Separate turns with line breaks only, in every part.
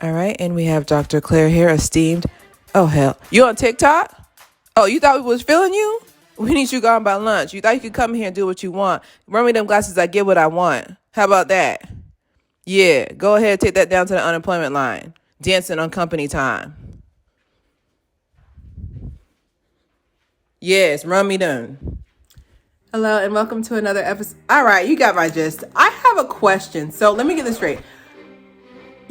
All right, and we have Dr. Claire here, esteemed. Oh, hell. You on TikTok? Oh, you thought we was feeling you? We need you gone by lunch. You thought you could come here and do what you want. Run me them glasses, I get what I want. How about that? Yeah, go ahead, take that down to the unemployment line. Dancing on company time. Yes, run me done. Hello, and welcome to another episode. All right, you got my gist. I have a question. So let me get this straight.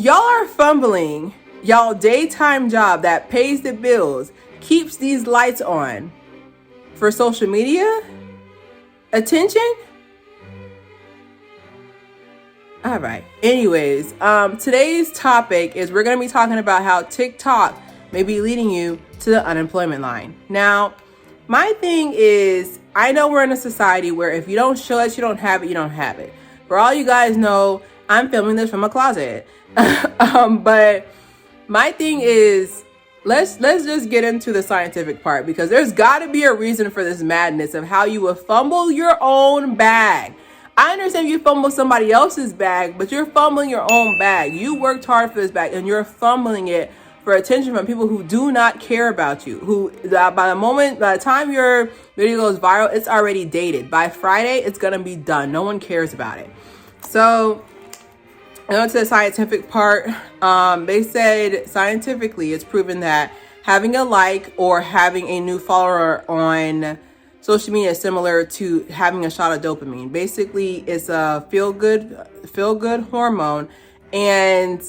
Y'all are fumbling y'all daytime job that pays the bills, keeps these lights on for social media attention. All right. Anyways, today's topic is we're going to be talking about how TikTok may be leading you to the unemployment line. Now, my thing is, I know we're in a society where if you don't show us, you don't have it, you don't have it. For all you guys know, I'm filming this from a closet. But my thing is, let's just get into the scientific part, because there's got to be a reason for this madness of how you would fumble your own bag. I understand you fumble somebody else's bag, but you're fumbling your own bag. You worked hard for this bag and you're fumbling it for attention from people who do not care about you. Who by the time your video goes viral, it's already dated. By Friday, it's gonna be done. No one cares about it. So, on to the scientific part. They said scientifically, it's proven that having a like or having a new follower on social media is similar to having a shot of dopamine. Basically, it's a feel good hormone, and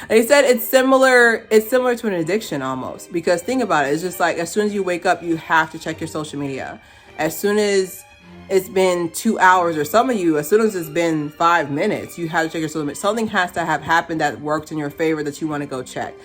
they said it's similar to an addiction almost, because think about it. It's just like as soon as you wake up, you have to check your social media. As soon as it's been 2 hours, or some of you, as soon as it's been 5 minutes, you have to check your social media. Something has to have happened that worked in your favor that you want to go check.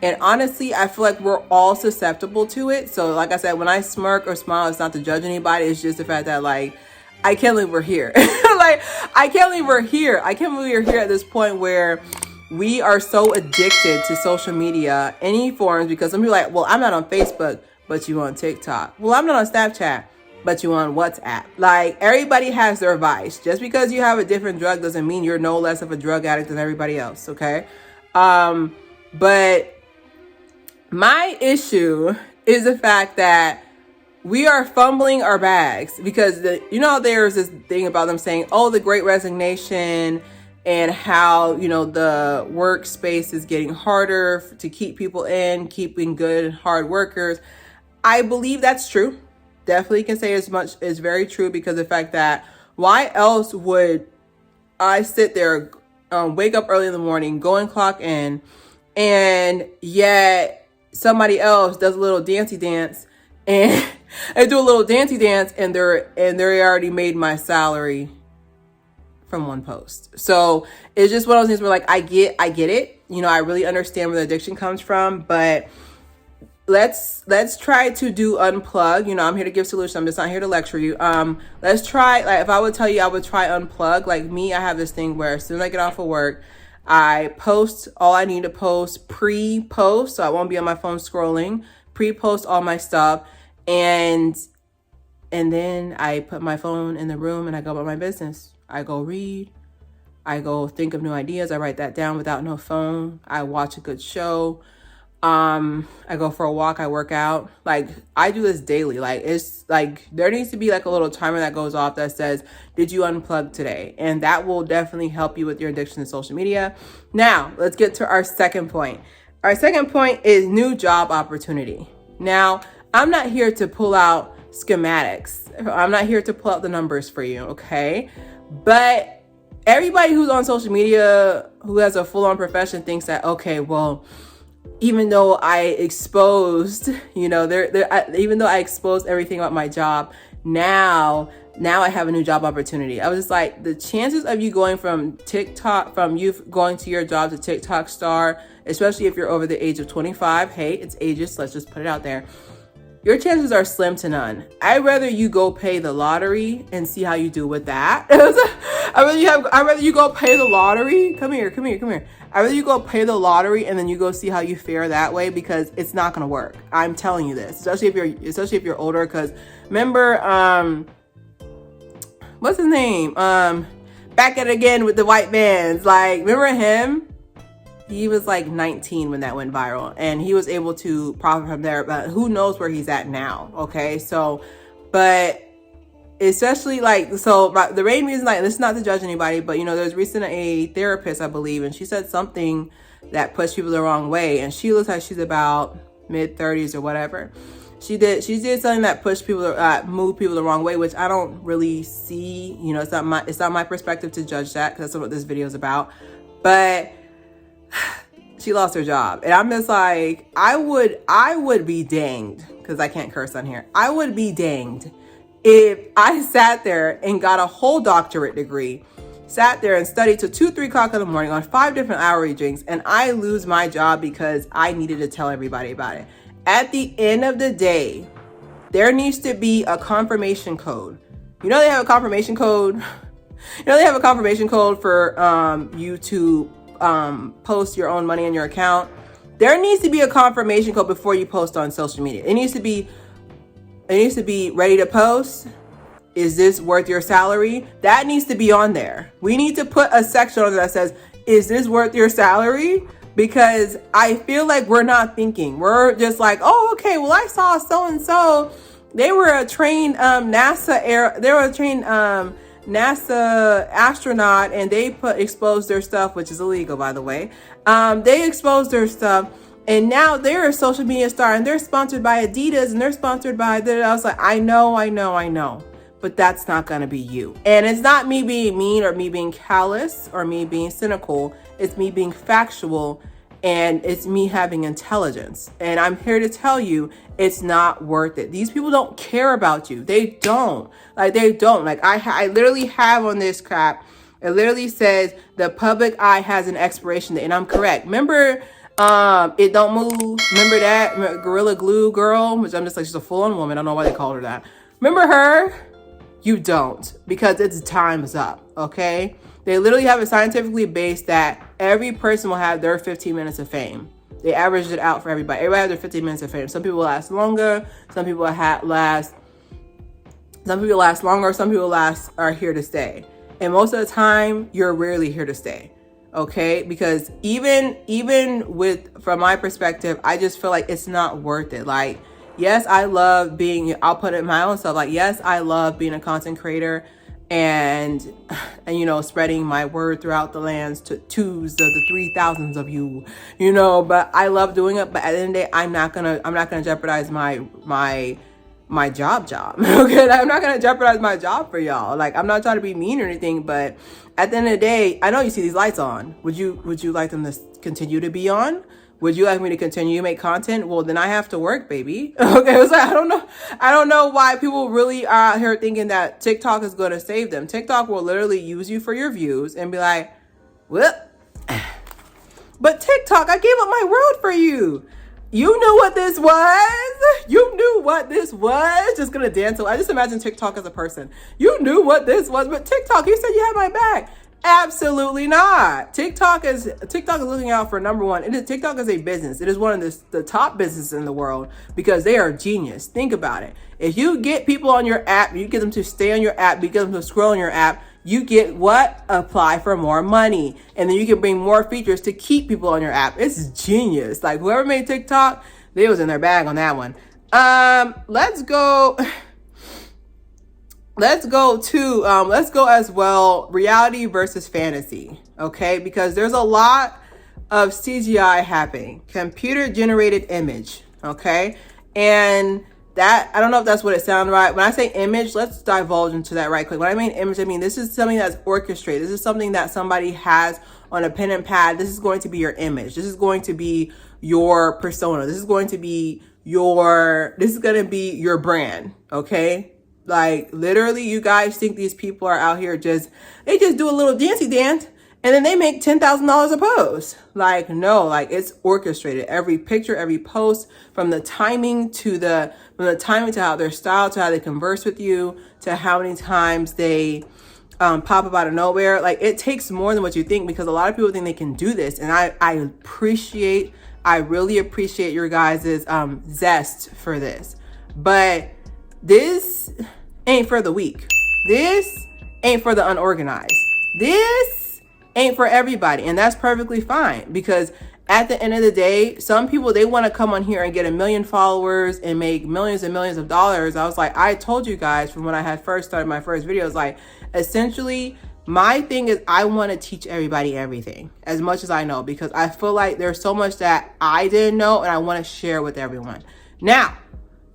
And honestly, I feel like we're all susceptible to it. So like I said, when I smirk or smile, it's not to judge anybody. It's just the fact that, like, I can't believe we're here. I can't believe we're here. I can't believe we're here at this point where we are so addicted to social media, any forms, because some people are like, well, I'm not on Facebook, but you on TikTok. Well, I'm not on Snapchat, but you on WhatsApp. Like, everybody has their vice. Just because you have a different drug doesn't mean you're no less of a drug addict than everybody else, okay? But my issue is the fact that we are fumbling our bags, because there's this thing about them saying, oh, the Great Resignation, and how, the workspace is getting harder to keep people in, keeping good, hard workers. I believe that's true. Definitely can say as much is very true, because of the fact that why else would I sit there, wake up early in the morning, go and clock in, and yet somebody else does a little dancey dance and they do a little dancey dance and they already made my salary from one post. So it's just one of those things where, like, I get it. I really understand where the addiction comes from, but let's try to do unplug. I'm here to give solutions. I'm just not here to lecture you. Let's try, like, if I would tell you, I would try unplug. Like me, I have this thing where as soon as I get off of work, I post all I need to post, pre-post, so I won't be on my phone scrolling, pre-post all my stuff, and then I put my phone in the room and I go about my business. I go read, I go think of new ideas, I write that down without no phone, I watch a good show, I go for a walk, I work out. Like, I do this daily. Like, it's like there needs to be like a little timer that goes off that says, did you unplug today? And that will definitely help you with your addiction to social media. Now, let's get to our second point. Our second point is new job opportunity. Now, I'm not here to pull out schematics. I'm not here to pull out the numbers for you, okay? But everybody who's on social media, who has a full-on profession, thinks that, okay, well, even though I exposed, even though I exposed everything about my job, now I have a new job opportunity. I was just like, the chances of you going from you going to your job to TikTok star, especially if you're over the age of 25, hey, it's ageist, let's just put it out there. Your chances are slim to none. I'd rather you go pay the lottery and see how you do with that. I'd rather you go pay the lottery. Come here. I'd rather you go pay the lottery and then you go see how you fare that way, because it's not gonna work. I'm telling you this, especially if you're older. Because remember, what's his name? Back at it again with the white bands. Like, remember him? He was like 19 when that went viral, and he was able to profit from there, but who knows where he's at now. Okay, so, but especially like, so the main reason, like, this is not to judge anybody, but you know, there's recently a therapist, I believe, and she said something that pushed people the wrong way, and she looks like she's about mid-30s or whatever. She did something that pushed people, moved people the wrong way, which I don't really see. You know, it's not my perspective to judge that, because that's what this video is about. But she lost her job, and I'm just like, I would be danged, because I can't curse on here. I would be danged if I sat there and got a whole doctorate degree, sat there and studied till 2-3 o'clock in the morning on 5 different hourly drinks, and I lose my job because I needed to tell everybody about it. At the end of the day, there needs to be a confirmation code. You know, they have a confirmation code. You know, they have a confirmation code for you to post your own money in your account. There needs to be a confirmation code before you post on social media. It needs to be ready to post. Is this worth your salary? That needs to be on there. We need to put a section on there that says, is this worth your salary? Because I feel like we're not thinking. We're just like, oh, okay, well, I saw so-and-so. They were a trained NASA astronaut, and they exposed their stuff, which is illegal, by the way. They exposed their stuff, and now they're a social media star, and they're sponsored by Adidas, and they're sponsored by that. I was like, I know, but that's not gonna be you. And it's not me being mean or me being callous or me being cynical. It's me being factual, and it's me having intelligence. And I'm here to tell you, it's not worth it. These people don't care about you. They don't. Like, I literally have on this crap, it literally says the public eye has an expiration date, and I'm correct. Remember, It Don't Move? Remember that? Gorilla Glue girl, which I'm just like, she's a full-on woman. I don't know why they called her that. Remember her? You don't, because its time is up, okay? They literally have it scientifically based that every person will have their 15 minutes of fame. They averaged it out for everybody. Everybody has their 15 minutes of fame. Some people last longer. Some people last longer. Some people are here to stay. And most of the time, you're rarely here to stay, okay? Because even from my perspective, I just feel like it's not worth it. Like, yes, I love being, I'll put it in my own stuff. Like, yes, I love being a content creator and you know, spreading my word throughout the lands to twos of the 3,000s of you, you know, but I love doing it. But at the end of the day, I'm not gonna jeopardize my job. Okay, I'm not gonna jeopardize my job for y'all. Like, I'm not trying to be mean or anything, but at the end of the day, I know you see these lights on. Would you like them to continue to be on? Would you like me to continue to make content? Well, then I have to work, baby. Okay, so I don't know why people really are out here thinking that TikTok is going to save them. TikTok will literally use you for your views and be like, well, but TikTok, I gave up my world for you. You knew what this was. You knew what this was. Just gonna dance. I just imagine TikTok as a person. You knew what this was, but TikTok, you said you had my back. Absolutely not. TikTok is looking out for number one. TikTok is a business. It is one of the top businesses in the world because they are genius. Think about it. If you get people on your app, you get them to stay on your app, you get them to scroll on your app, you get what? Apply for more money. And then you can bring more features to keep people on your app. It's genius. Like, whoever made TikTok, they was in their bag on that one. Let's go as well, reality versus fantasy, okay? Because there's a lot of CGI happening, computer generated image, okay? And that, I don't know if that's what it sounded right. When I say image, let's divulge into that right quick. When I mean image, I mean, this is something that's orchestrated. This is something that somebody has on a pen and pad. This is going to be your image. This is going to be your persona. This is going to be your brand, okay? Like, literally, you guys think these people are out here they just do a little dancey dance and then they make $10,000 a post. Like, no, like, it's orchestrated. Every picture, every post, from the timing to how their style, to how they converse with you, to how many times they pop up out of nowhere. Like, it takes more than what you think, because a lot of people think they can do this. And I really appreciate your guys' zest for this. But this ain't for the weak. This ain't for the unorganized. This ain't for everybody. And that's perfectly fine, because at the end of the day, some people, they want to come on here and get 1 million followers and make millions and millions of dollars. I was like, I told you guys from when I had first started my first videos, like, essentially my thing is I want to teach everybody everything as much as I know, because I feel like there's so much that I didn't know and I want to share with everyone. Now,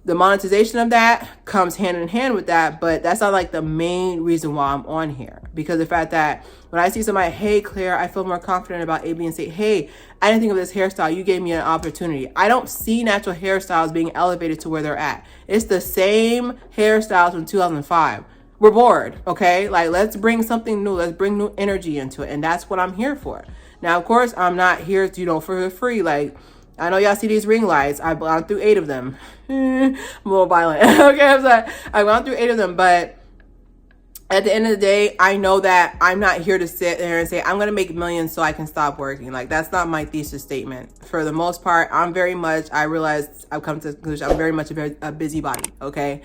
the monetization of that comes hand in hand with that, but that's not like the main reason why I'm on here. Because the fact that when I see somebody, hey, Claire, I feel more confident about A, B, and C. Hey, I didn't think of this hairstyle. You gave me an opportunity. I don't see natural hairstyles being elevated to where they're at. It's the same hairstyles from 2005. We're bored, okay? Like, let's bring something new. Let's bring new energy into it. And that's what I'm here for. Now, of course, I'm not here, for free. Like, I know y'all see these ring lights. I've gone through 8 of them. I'm a little violent. Okay, I'm sorry. I've gone through 8 of them, but at the end of the day, I know that I'm not here to sit there and say, I'm going to make millions so I can stop working. Like, that's not my thesis statement. For the most part, I realized I've come to the conclusion, I'm very much a busybody, okay?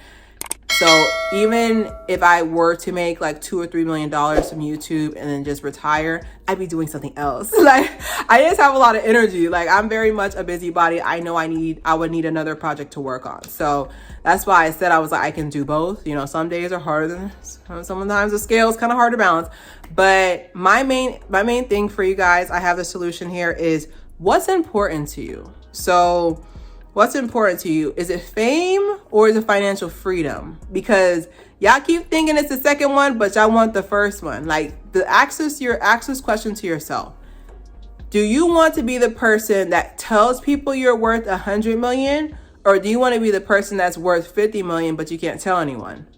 So even if I were to make like $2 or $3 million from YouTube and then just retire, I'd be doing something else. Like, I just have a lot of energy. Like, I'm very much a busybody. I know I would need another project to work on. So that's why I said, I was like, I can do both. You know, some days are harder than sometimes the scale is kind of hard to balance. But my main thing for you guys, I have the solution here, is what's important to you. So what's important to you? Is it fame or is it financial freedom? Because y'all keep thinking it's the second one, but y'all want the first one. Like, ask this question to yourself. Do you want to be the person that tells people you're worth 100 million? Or do you want to be the person that's worth 50 million, but you can't tell anyone?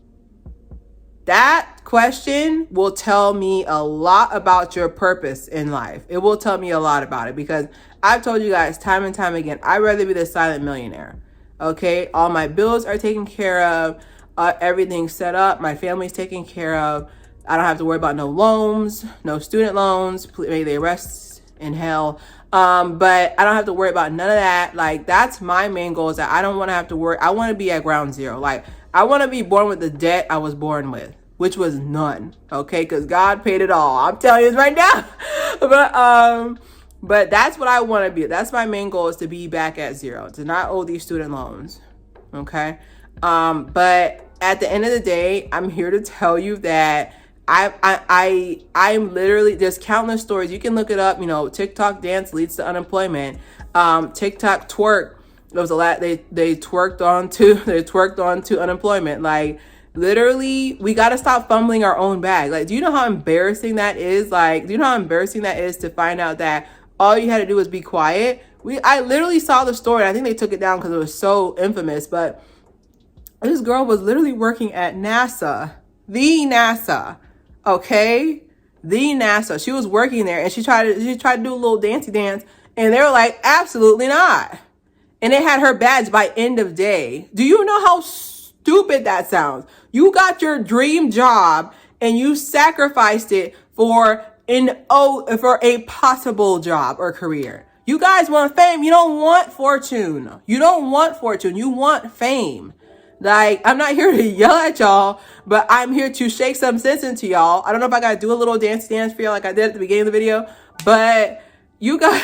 That question will tell me a lot about your purpose in life. It will tell me a lot about it, because I've told you guys time and time again, I'd rather be the silent millionaire. Okay, all my bills are taken care of, everything's set up, my family's taken care of. I don't have to worry about no loans, no student loans. May they rest in hell. But I don't have to worry about none of that. Like, that's my main goal, is that I don't want to have to worry. I want to be at ground zero. Like, I want to be born with the debt I was born with, which was none. Okay, because God paid it all. I'm telling you this right now. But that's what I want to be. That's my main goal, is to be back at zero, to not owe these student loans. Okay. But at the end of the day, I'm here to tell you that I'm literally, there's countless stories. You can look it up. You know, TikTok dance leads to unemployment. TikTok twerk. There was a lot, they twerked onto unemployment. Like, literally, we got to stop fumbling our own bag. Like, do you know how embarrassing that is? Like, do you know how embarrassing that is to find out that all you had to do was be quiet? I literally saw the story. I think they took it down because it was so infamous, but this girl was literally working at NASA, the NASA, okay? The NASA. She was working there, and she tried to do a little dancey dance, and they were like, absolutely not. And it had her badge by end of day. Do you know how stupid that sounds? You got your dream job and you sacrificed it for a possible job or career. You guys want fame. You don't want fortune. You don't want fortune. You want fame. Like, I'm not here to yell at y'all, but I'm here to shake some sense into y'all. I don't know if I got to do a little dance for y'all like I did at the beginning of the video, but you guys...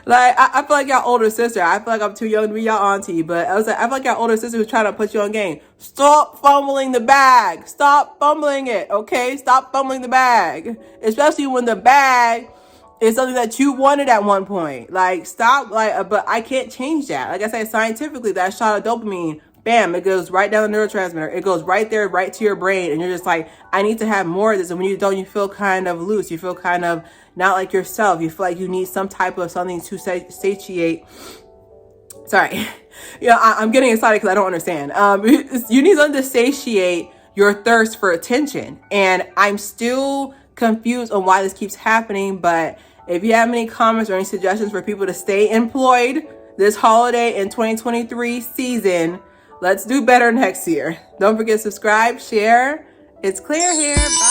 Like, I feel like y'all older sister. I feel like I'm too young to be y'all auntie, but I feel like y'all older sister who's trying to put you on game. Stop fumbling the bag. Stop fumbling it, okay? Stop fumbling the bag. Especially when the bag is something that you wanted at one point. Like, stop, but I can't change that. Like I said, scientifically, that shot of dopamine, bam, it goes right down the neurotransmitter. It goes right there, right to your brain. And you're just like, I need to have more of this. And when you don't, you feel kind of loose. You feel kind of not like yourself. You feel like you need some type of something to satiate. Sorry. Yeah, I'm getting excited because I don't understand. You need something to satiate your thirst for attention. And I'm still confused on why this keeps happening. But if you have any comments or any suggestions for people to stay employed this holiday in 2023 season, let's do better next year. Don't forget to subscribe, share. It's Claire here. Bye.